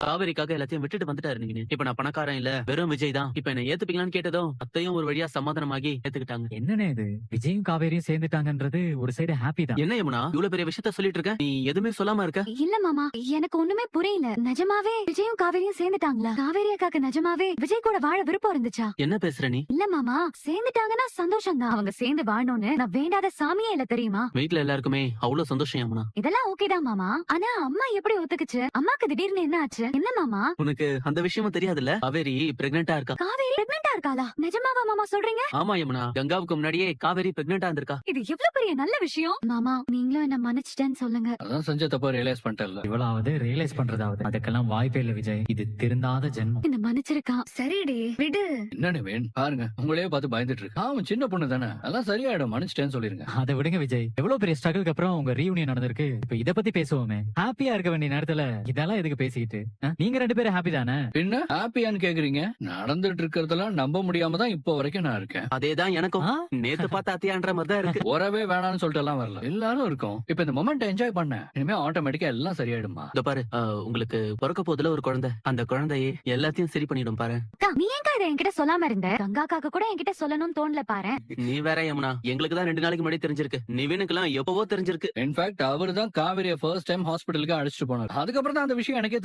காவேரிக்காக எல்லாத்தையும் விட்டுட்டு வந்துட்டாரு நீங்க. இப்ப நான் பணக்காரன் இல்ல, வெறும் விஜய் தான். இப்ப என்ன ஏத்துப்பீங்களான்னு கேட்டதும் அத்தையும் ஒரு வழியா சமாதானமாகி ஏத்துக்கிட்டாங்க. என்னண்ணே இது, விஜயும் காவேரியும் சேர்ந்துட்டாங்கன்றது ஒரு சைடு ஹாப்பி தான். என்ன யமுனா இவ்வளவு பெரிய விஷயத்த சொல்லிட்டு இருக்க, நீ எதுவுமே சொல்லாம இருக்க? இல்ல மாமா, எனக்கு ஒண்ணுமே புரியல. நிஜமாவே விஜயும் காவேரியும் சேர்ந்துட்டாங்களா? காவேரி அக்காக்கு நிஜமாவே விஜய் கூட வாழ விருப்பம் இருந்துச்சா? என்ன பேசுற நீ? இல்ல மாமா, சேர்ந்துட்டாங்கன்னா சந்தோஷம் தான். அவங்க சேர்ந்து வாழணும்னு நான் வேண்டாத சாமியே இல்ல தெரியுமா? வீட்ல எல்லாருக்குமே அவ்வளவு சந்தோஷம் யமுனா. இதெல்லாம் ஓகே தான் மாமா. ஆனா அம்மா எப்படி ஒத்துக்குச்சு? அம்மாக்கு திடீர்னு என்ன ஆச்சு? என்ன மாமா? உனக்கு அந்த விஷயமும் தெரியாதுல்ல? காவேரி பிரெக்னெண்டா இருக்கா. காவேரி பிரெக்னெண்டா இருக்காளா? நிஜமாவா மாமா சொல்றீங்க? ஆமா யமுனா, கங்காவுக்கு முன்னாடியே காவேரி பிரெக்னெண்டா இருந்திருக்கா. இது எவ்வளவு பெரிய நல்ல விஷயம். மாமா நீங்களும் என்ன மன்னிச்சிட்டேன்னு சொல்லுங்க. அதான் செஞ்ச தப்ப ரியலைஸ் பண்ணிட்டல. இவ்வளவு ரியலைஸ் பண்றதாவது அதுக்கெல்லாம் வாய்ப்பே இல்ல விஜய். இது திருந்தாத ஜென்மம். என்ன மன்னிச்சிருக்கா. சரிடி விடு. என்னன்னு வேணும் பாருங்க, உங்களையே பார்த்து பயந்துட்டு இருக்கு. அவன் சின்ன பொண்ணு தானே, அதெல்லாம் சரியாயிடும், மன்னிச்சிட்டேன்னு சொல்லிருங்க. அதை விடுங்க விஜய், எவ்வளவு பெரிய ஸ்ட்ரகிள்க்கு அப்புறம் உங்க ரீயூனியன் நடந்திருக்கு. இப்ப இத பத்தி பேசுவோமே. ஹாப்பியா இருக்க வேண்டிய நேரத்துல இதெல்லாம் எதுக்கு பேசிக்கிட்டு? நீங்க 2 பேரும் ஹாப்பி தானே? பின்ன ஹாப்பியான்னு கேக்குறீங்க? நடந்துட்டு இருக்கிறதெல்லாம் நம்ப முடியாம தான் இப்போ வரைக்கும் நான் இருக்கேன். அதேதான் எனக்கும். நேத்து பார்த்த அத்தியான்ற மாதிரி தான் இருக்கு. உறவே வேணாம்னு சொல்லிட்டு எல்லாம் வரல, எல்லாரும் இருக்கும். இப்ப இந்த மொமெண்ட் என்ஜாய் பண்ண, இனிமே ஆட்டோமேட்டிக்கா எல்லாம் சரியாயிடுமா. இதோ பாரு, உங்களுக்கு பிறக்க போதுல ஒரு குழந்தை, அந்த குழந்தையே எல்லாத்தையும் சரி பண்ணிடும் பாரு. அக்கா, நீ ஏங்க இதை என்கிட்ட சொல்லாம இருந்த? கங்காக்காக்கு கூட என்கிட்ட சொல்லணும்னு தோணல பாரு. நீ வேற யமுனா, எங்களுக்கு தான் 2 நாளைக்கு முன்னாடி தெரிஞ்சிருக்கு. நிவினுக்கெல்லாம் எப்பவோ தெரிஞ்சிருக்கு. இன்ஃபேக்ட் அவரு தான் காவிரியை ஃபர்ஸ்ட் டைம் ஹாஸ்பிட்டலுக்கு அழைச்சிட்டு போனார். அதுக்கப்புறம் தான் அந்த விஷயம் எனக்கே